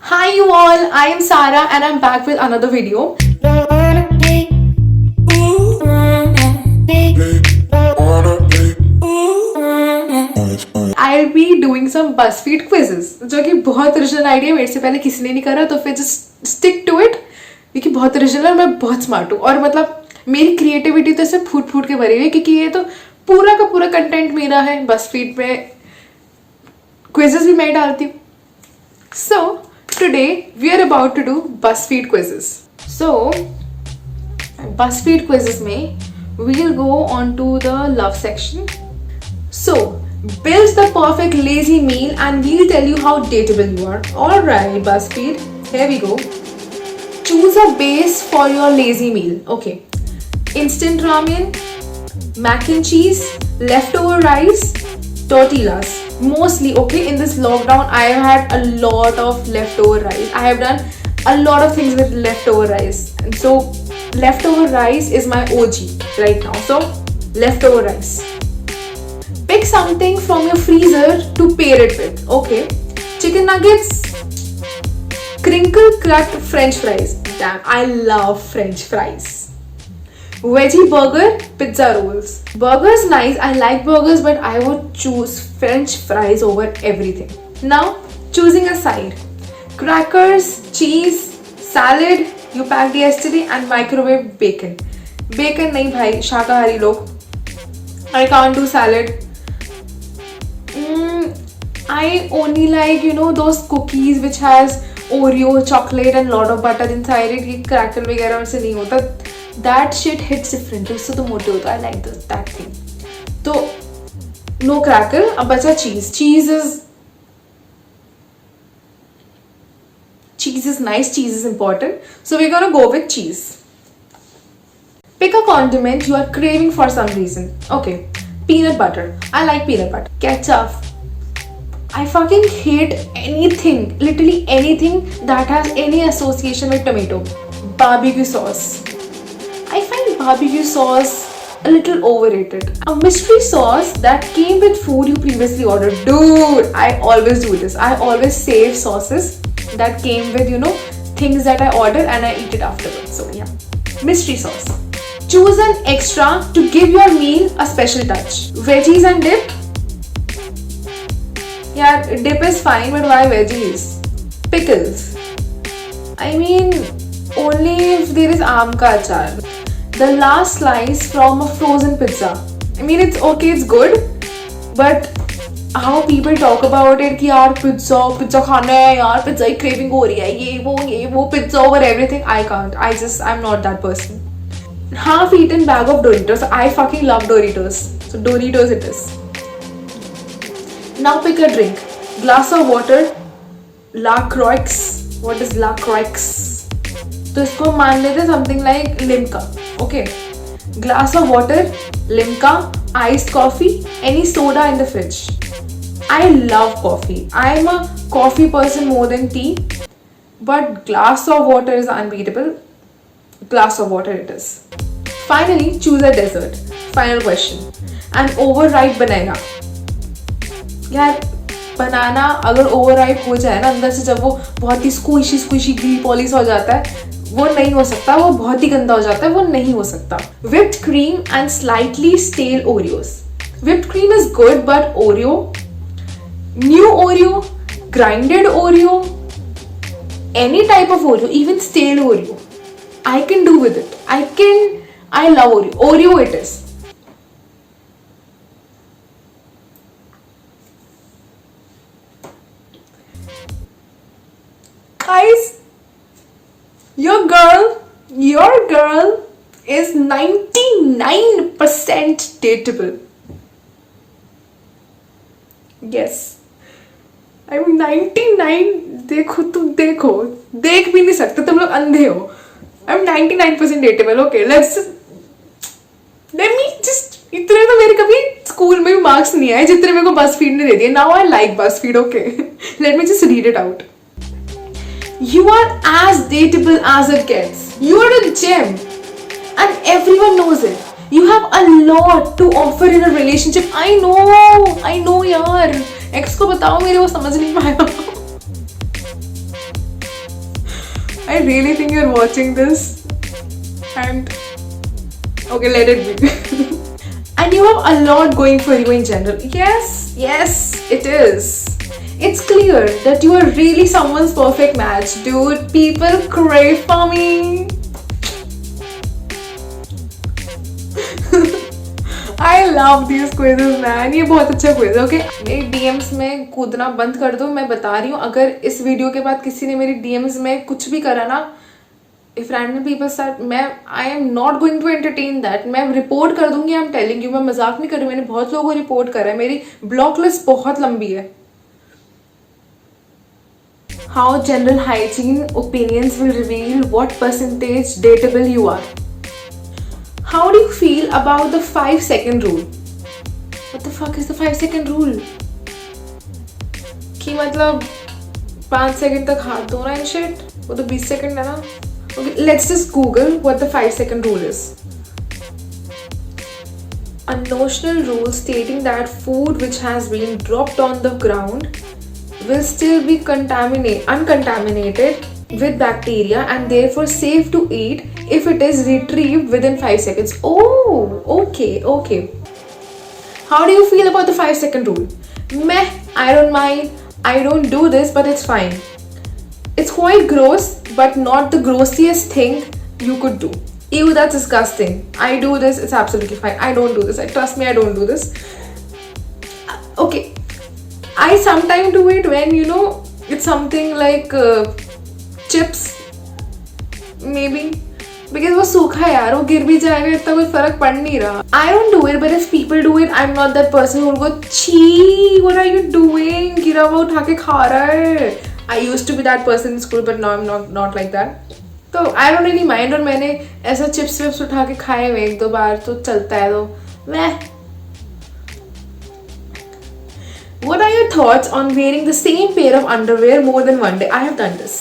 Hi you all, I am Sarah and I'm back with another video. I'll be doing some BuzzFeed quizzes, जो कि बहुत original idea, मेरे से पहले किसी ने नहीं करा, तो फिर जस्ट स्टिक टू इट, क्योंकि बहुत ओरिजिनल है, मैं बहुत स्मार्ट हूँ और मतलब मेरी क्रिएटिविटी तो इससे फूट फूट के भरी हुई है, क्योंकि ये तो पूरा का पूरा कंटेंट मेरा है. BuzzFeed पे क्विजेस भी मैं डालती हूँ. So today we are about to do BuzzFeed quizzes. So BuzzFeed quizzes में we'll go on to the love section. So build the perfect lazy meal and we'll tell you how dateable you are. Alright BuzzFeed, here we go. Choose a base for your lazy meal. Okay. Instant ramen, mac and cheese, leftover rice, tortillas. Mostly, okay, in this lockdown I have had a lot of leftover rice. I have done a lot of things with leftover rice, and so leftover rice is my OG right now. So leftover rice. Pick something from your freezer to pair it with. Okay, chicken nuggets, crinkle cut french fries. Damn, I love french fries. Veggie burger, pizza rolls. Burgers nice, I like burgers, but I would choose french fries over everything. Now, choosing a side. Crackers, cheese, salad, you packed yesterday, and microwave bacon. Bacon nahi bhai, shakahari log. I can't do salad. I only like, those cookies which has Oreo, chocolate and lot of butter inside it. ये crackle वगैरह से नहीं होता. That shit hits differently, उससे तो मोटे होता. I like that thing. तो no crackle. अब बचा cheese. Cheese is nice. Cheese is important. So we're gonna go with cheese. Pick a condiment you are craving for some reason. Okay, peanut butter. I like peanut butter. Ketchup. I fucking hate anything, literally anything that has any association with tomato. Barbecue sauce. I find barbecue sauce a little overrated. A mystery sauce that came with food you previously ordered. Dude, I always do this. I always save sauces that came with, things that I order and I eat it afterwards. So yeah, mystery sauce. Choose an extra to give your meal a special touch. Veggies and dip. Yeah, dip is fine, but why veggies? Pickles. I mean, only if there is aam ka achar. The last slice from a frozen pizza. I mean, it's okay, it's good, but how people talk about it कि यार pizza खाना है यार, pizza की craving हो रही है, ये वो pizza over everything. I can't. I'm not that person. Half-eaten bag of Doritos. I fucking love Doritos. So Doritos it is. Now pick a drink. Glass of water. LaCroix. What is LaCroix? तो इसको मान लेते something like Limca. Okay. Glass of water, Limca, iced coffee, any soda in the fridge. I love coffee. I am a coffee person more than tea, but glass of water is unbeatable. Glass of water it is. Finally, choose a dessert. Final question. An overripe banana. यार बनाना अगर ओवरराइप हो जाए ना अंदर से, जब वो बहुत ही स्क्विशी ग्रीन पॉलिश हो जाता है, वो नहीं हो सकता. वो बहुत ही गंदा हो जाता है, वो नहीं हो सकता. Whipped cream and slightly stale Oreos. Whipped cream is good, but Oreo, new Oreo, grinded Oreo, any type of Oreo, even stale Oreo, I can do with it. I love Oreo. Oreo it is. Guys, your girl is 99% dateable. Yes, I'm 99. देखो तुम देख भी नहीं सकते, तुम लोग अंधे हो. I'm 99% dateable. Okay, let me just. इतने तो मेरे कभी स्कूल में भी मार्क्स नहीं आए जितने मेरे को BuzzFeed ने दे दिए. Now I like BuzzFeed. Okay, let me just read it out. You are as dateable as it gets. You are a gem, and everyone knows it. You have a lot to offer in a relationship. I know यार. Ex को बताओ मेरे, वो समझ नहीं पाया. I really think you're watching this and okay, let it be. And you have a lot going for you in general. Yes, it is. It's clear that you are really someone's perfect match, dude. People crave for me. I love these quizzes, man. ये बहुत अच्छा quiz है, okay? मेरी DMs में कूदना बंद कर दो, मैं बता रही हूँ. अगर इस वीडियो के बाद किसी ने मेरी DMs में कुछ भी करा ना, if random people start, I am not going to entertain that. मैं रिपोर्ट कर दूंगी. I'm telling you, मैं मजाक नहीं कर रही. मैंने बहुत लोगों को रिपोर्ट करा है. मेरी ब्लॉक लिस्ट बहुत लंबी है. How general hygiene opinions will reveal what percentage dateable you are. How do you feel about the 5-second rule? What the fuck is the 5-second rule? कि मतलब 5 सेकंड तक हाथ धोना and shit. वो तो 20 सेकंड है ना. Okay, let's just Google what the 5-second rule is. A notional rule stating that food which has been dropped on the ground will still be uncontaminated with bacteria and therefore safe to eat if it is retrieved within 5 seconds. Oh, okay. How do you feel about the 5-second rule? Meh, I don't mind. I don't do this, but it's fine. It's quite gross, but not the grossest thing you could do. Ew, that's disgusting. I do this, it's absolutely fine. I don't do this. Trust me, I don't do this. Okay. I sometimes do it when, it's something like chips. Maybe. Because वो सूखा है यार, वो गिर भी जाएगा, इतना कोई फर्क पड़ नहीं रहा. I don't do it, but if people do it, I'm not that person who will go, "Chee, what are you doing? गिरा हुआ उठा के खा रहा है." I used to be that person in school, but now I'm not like that. तो I don't really mind. और मैंने ऐसा चिप्स विप्स उठा के खाए हुए 1-2 बार, तो चलता है. तो मैं What are your thoughts on wearing the same pair of underwear more than one day? I have done this.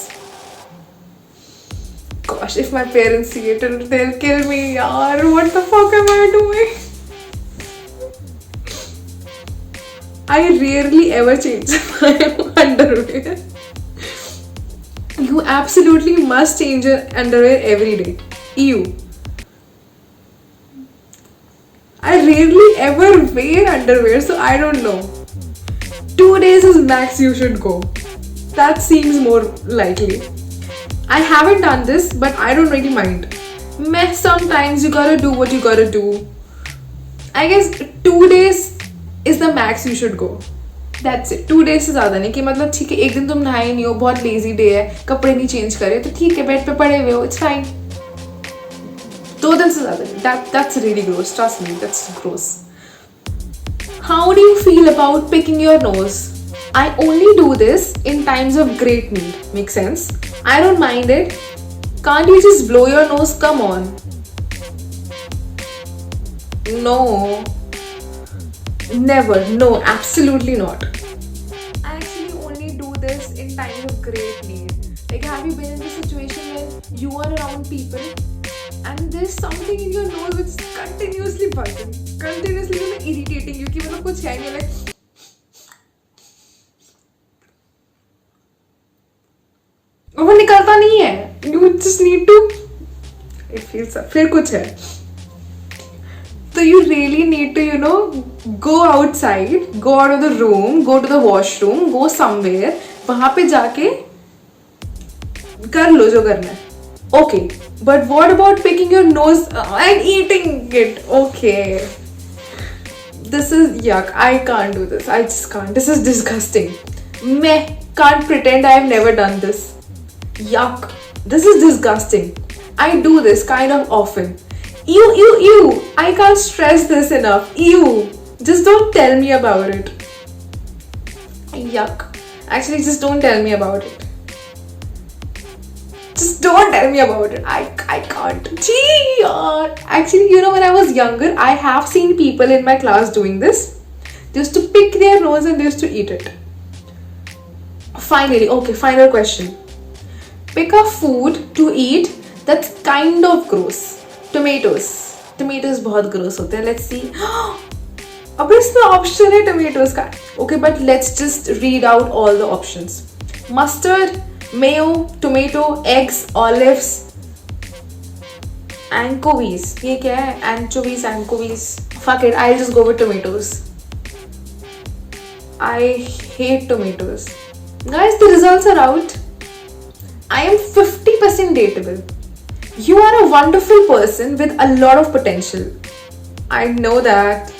Gosh, if my parents see it, they'll kill me. Yaar, what the fuck am I doing? I rarely ever change my underwear. You absolutely must change your underwear every day. Ew. I rarely ever wear underwear, so I don't know. 2 days is max you should go. That seems more likely. I haven't done this, but I don't really mind. Meh, sometimes you gotta do what you gotta do. I guess 2 days is the max you should go. That's it. 2 days से ज़्यादा नहीं कि मतलब ठीक है एक दिन तुम नहाए नहीं हो, बहुत lazy day है, कपड़े नहीं change करे तो ठीक है बेड पे पड़े हुए हो, it's fine. 2 दिन से ज़्यादा नहीं. That's really gross. Trust me, that's gross. How do you feel about picking your nose? I only do this in times of great need. Makes sense? I don't mind it. Can't you just blow your nose? Come on. No. Never. No, absolutely not. I actually only do this in times of great need. Like, have you been in this situation when you are around people and there's something in your nose which is continuously buzzing, continuously irritating you? कि मतलब कुछ है नहीं, like वो निकलता नहीं है. You just need to. It feels. फिर कुछ है. So you really need to, go outside, go out of the room, go to the washroom, go somewhere. वहाँ पे जाके कर लो जो करना है. Okay, but what about picking your nose and eating it? Okay. This is yuck. I can't do this. I just can't. This is disgusting. Meh. Can't pretend I have never done this. Yuck. This is disgusting. I do this kind of often. Ew. I can't stress this enough. Ew. Just don't tell me about it. Yuck. Actually, just don't tell me about it. Just don't tell me about it. I can't. Gee, actually, when I was younger, I have seen people in my class doing this. They used to pick their nose and they used to eat it. Finally, okay, final question. Pick a food to eat that's kind of gross. Tomatoes बहुत gross होते हैं. Let's see. अब इसमें option है tomatoes का. Okay, but let's just read out all the options. Mustard, Mayo, tomato, eggs, olives, anchovies. ये क्या है? Anchovies, anchovies. Fuck it, I'll just go with tomatoes. I hate tomatoes. Guys, the results are out. I am 50% dateable. You are a wonderful person with a lot of potential. I know that.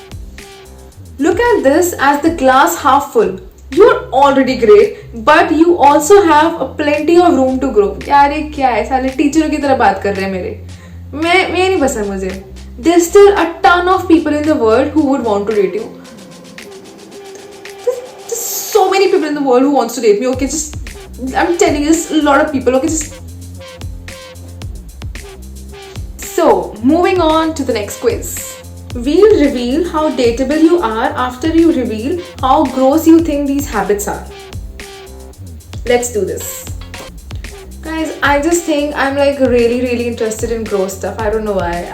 Look at this as the glass half full. You're already great, but you also have a plenty of room to grow. यार ये क्या है? साले टीचरों की तरह बात कर रहे हैं मेरे. मैं नहीं पसंद मुझे. There's still a ton of people in the world who would want to date you. There's so many people in the world who wants to date me. Okay, just I'm telling you, there's a lot of people. Okay, just. So moving on to the next quiz. We'll reveal how dateable you are after you reveal how gross you think these habits are. Let's do this. Guys, I just think I'm like really interested in gross stuff. I don't know why.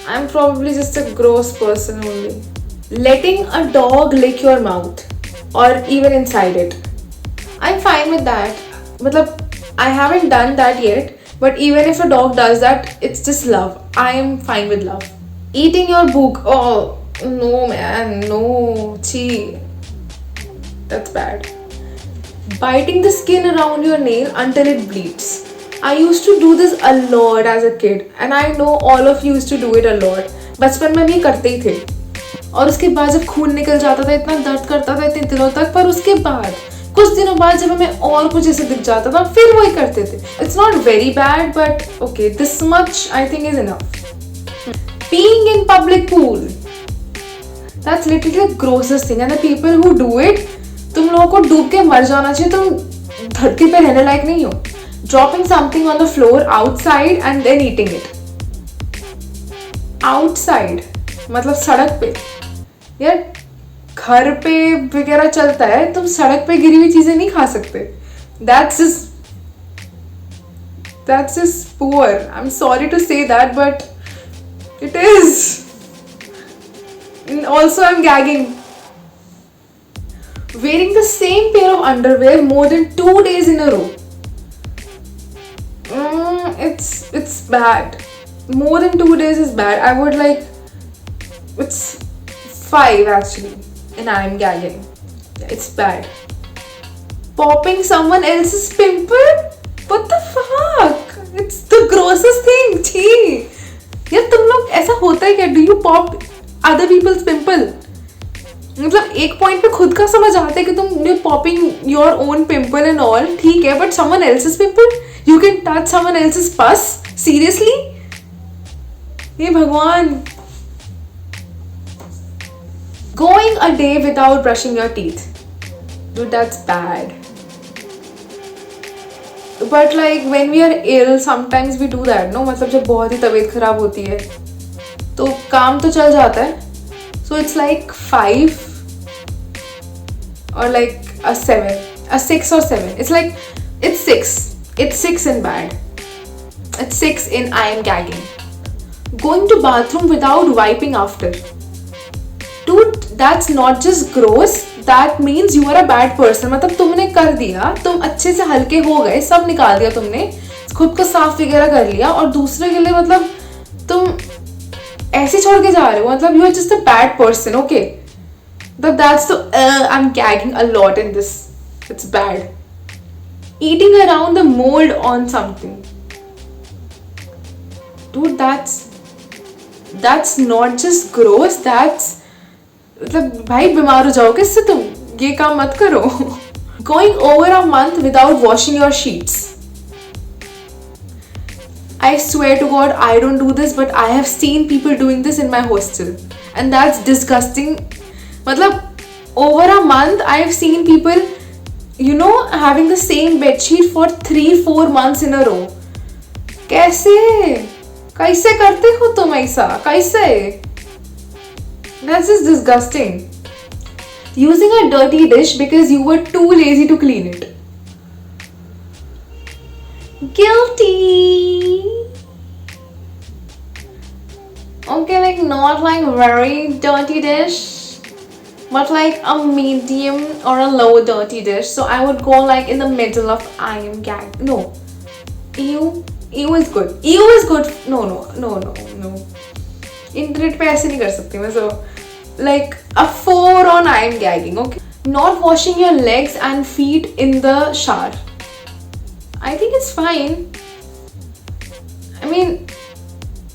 I'm probably just a gross person only. Letting a dog lick your mouth or even inside it. I'm fine with that. Matlab, I haven't done that yet, but even if a dog does that, it's just love. I am fine with love. Eating your book. Oh, no man, no. Chee. That's bad. Biting the skin around your nail until it bleeds. I used to do this a lot as a kid and I know all of you used to do it a lot. बचपन में भी करते ही थे और उसके बाद जब खून निकल जाता था इतना दर्द करता था इतने दिनों तक, पर उसके बाद कुछ दिनों बाद जब हमें और कुछ ऐसे दिख जाता था फिर वही करते थे. It's not very bad but okay, this much I think is enough. Peeing in public pool. That's literally the grossest thing and the people who do it, तुम लोगों को डूब के मर जाना चाहिए. तुम धरती पे रहने लायक नहीं हो. Dropping something on the floor outside and then eating it. Outside मतलब सड़क पे. यार घर पे वगैरह चलता है, तुम सड़क पे गिरी हुई चीजें नहीं खा सकते. That's just poor. I'm sorry to say that but it is. And also I'm gagging. Wearing the same pair of underwear more than 2 days in a row. It's bad. More than 2 days is bad. I would like. It's 5 actually, and I'm gagging. It's bad. Popping someone else's pimple? What the fuck? It's the grossest thing. Chee. यार तुम लोग ऐसा होता है क्या? Do you pop other people's pimple? मतलब एक point पे खुद का समझ आता है कि तुम popping your own pimple and all ठीक है, but someone else's pimple? You can touch someone else's pus? Seriously? ये भगवान. Going a day without brushing your teeth. Dude, that's bad. But like when we are ill, sometimes we do that, no? मतलब जब बहुत ही तबीयत खराब होती है तो काम तो चल जाता है. So it's like 5 or like a 7, a 6 or 7. It's like it's 6. It's 6 in bad. It's 6 in I am gagging. Going to bathroom without wiping after. Dude, that's not just gross. That means you are a bad person. मतलब तुमने कर दिया, तुम अच्छे से हल्के हो गए, सब निकाल दिया तुमने, खुद को साफ वगैरह कर लिया और दूसरे के लिए मतलब तुम ऐसे छोड़ के जा रहे हो. मतलब you are just a bad person, okay? But that's the I'm gagging a lot in this. It's bad. Eating around the mold on something. Dude, that's not just gross. That's मतलब भाई बीमार हो जाओगे इससे. तुम ये काम मत करो. Going over a month without washing your sheets. I swear to God, I don't do this, but I have seen people doing this in my hostel, and that's disgusting. मतलब over a month, I have seen people, you know, having the same bedsheet for 3-4 months in a row. कैसे करते हो तुम ऐसा? कैसे? That's just disgusting. Using a dirty dish because you were too lazy to clean it. Guilty. Okay, like not like very dirty dish. but like a medium or a low dirty dish. So I would go like in the middle of I am gag. No, ew is good. Ew is good. No. Internet पे ऐसे नहीं कर सकती मैं. So like a 4 on I am gagging. Okay. Not washing your legs and feet in the shower. I think it's fine. I mean,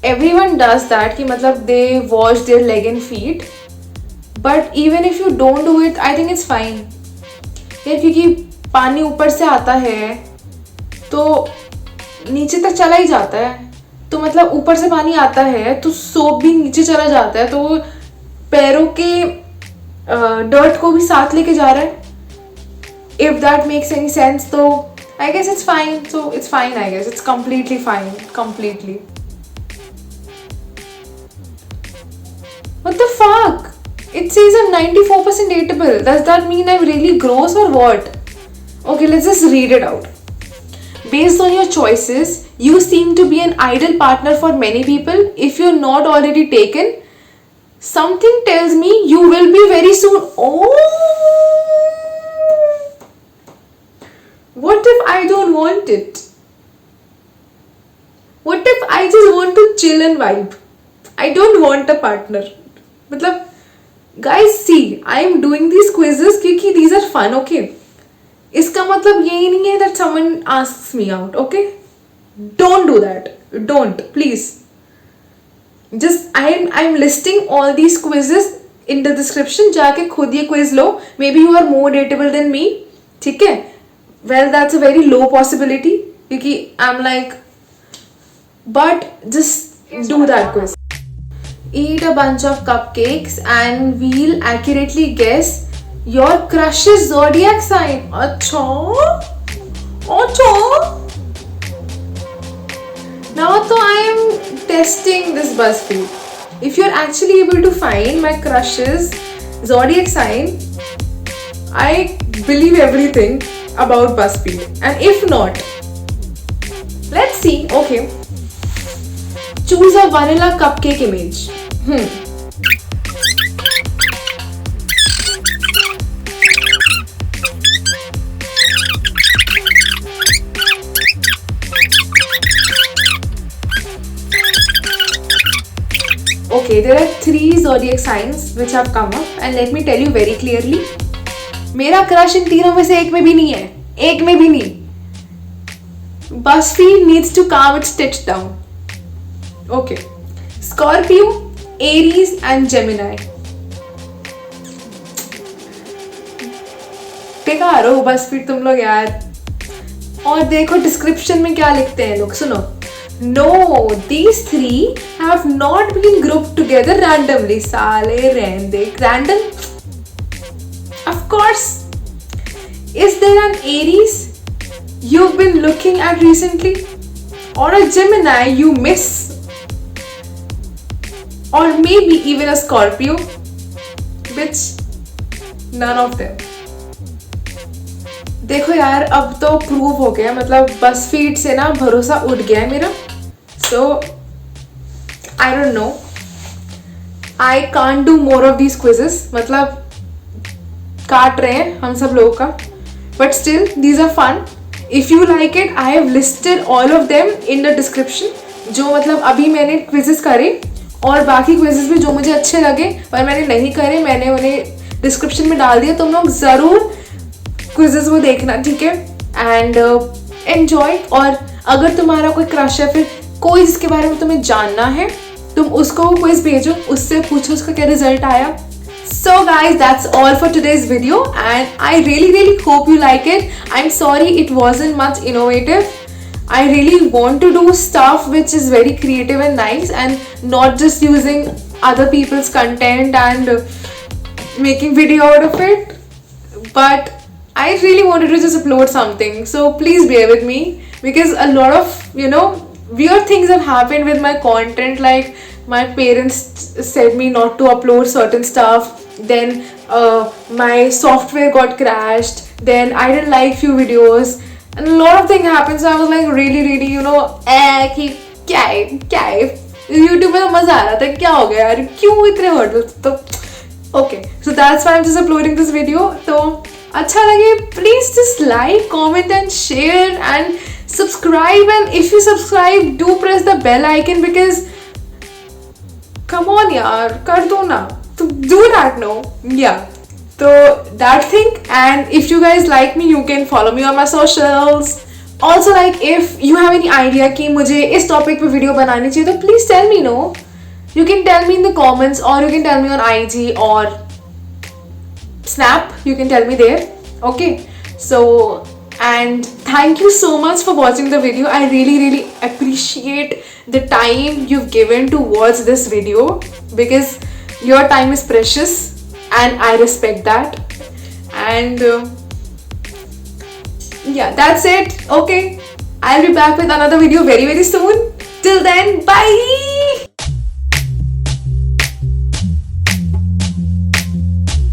everyone does that कि मतलब they wash their leg and feet. But even if you don't do it, I think it's fine. यार क्योंकि पानी ऊपर से आता है तो नीचे तक चला ही जाता है. तो मतलब ऊपर से पानी आता है तो सोप भी नीचे चला जाता है, तो पैरों के डर्ट को भी साथ लेके जा रहा है. If that makes any sense, तो I guess it's fine. So it's fine, I guess. It's completely fine. Completely. What the fuck? It says I'm 94% eatable. Does that mean I'm really gross or what? Okay, let's just read it out. Based on your choices, you seem to be an ideal partner for many people. If you're not already taken, something tells me you will be very soon. Oh! What if I don't want it? What if I just want to chill and vibe? I don't want a partner. मतलब, guys, see, I am doing these quizzes क्योंकि these are fun, okay? इसका मतलब यही नहीं है that someone asks me out, okay? Don't do that. Don't, please. Just I'm listing all these quizzes in the description. जाके खुद ये quiz low. Maybe you are more dateable than me. ठीक है? Well, that's a very low possibility क्योंकि I'm like, but just do that quiz. Eat a bunch of cupcakes and we'll accurately guess your crush's zodiac sign. अच्छा. Now तो I am testing this BuzzFeed. If you're actually able to find my crush's zodiac sign, I believe everything about BuzzFeed. And if not, let's see. Okay, choose a vanilla cupcake image. Okay, there are 3 zodiac signs which have come up, and let me tell you very clearly. मेरा crush इन तीनों में से एक में भी नहीं है. एक में भी नहीं. BuzzFeed needs to calm its tits down. Okay. Scorpio, Aries and Gemini. बेकार हो BuzzFeed तुम लोग यार. और देखो डिस्क्रिप्शन में क्या लिखते हैं लोग. सुनो. No, these 3 have not been grouped together randomly. साले रहने random. Of course. Is there an Aries you've been looking at recently? Or a Gemini you miss? Or maybe even a Scorpio? Bitch, none of them. देखो यार अब तो prove हो गया, मतलब BuzzFeed से ना भरोसा उठ गया है मेरा. So I don't know. I can't do more of these quizzes. मतलब काट रहे हैं हम सब लोगों का. But still, these are fun. If you like it, I have listed all of them in the description. जो मतलब अभी मैंने quizzes करे और बाकी quizzes भी जो मुझे अच्छे लगे पर मैंने नहीं करे, मैंने उन्हें description में डाल दिया. तुम लोग ज़रूर quizzes वो देखना, ठीक है? And enjoy. और अगर तुम्हारा कोई crush है, फिर कोई जिसके बारे में तुम्हें जानना है, तुम उसको वो quiz भेजो, उससे पूछो उसका क्या result आया. So guys, that's all for today's video and I really hope you like it. I'm sorry it wasn't much innovative. I really want to do stuff which is very creative and nice and not just using other people's content and making video out of it. But I really wanted to just upload something. So please bear with me because a lot of, weird things have happened with my content. Like my parents said me not to upload certain stuff. Then my software got crashed. Then I didn't like few videos. And a lot of things happened. So I was like really, कि क्या है YouTube में तो मजा आ रहा था, क्या हो गया यार, क्यों इतने hurdles. तो Okay, so that's why I'm just uploading this video. So अच्छा लगे, please just like, comment and share and subscribe, and if you subscribe, do press the bell icon because come on यार, कर दो ना, तो do that now. Yeah, so that thing. And if you guys like me, you can follow me on my socials. Also, like, if you have any idea कि मुझे इस topic पे video बनानी चाहिए, तो please tell me, no. You can tell me in the comments, or you can tell me on IG or Snap. You can tell me there. Okay, so, and thank you so much for watching the video. I really appreciate the time you've given to watch this video, because your time is precious and I respect that. And yeah, that's it. Okay, I'll be back with another video very soon. Till then, bye.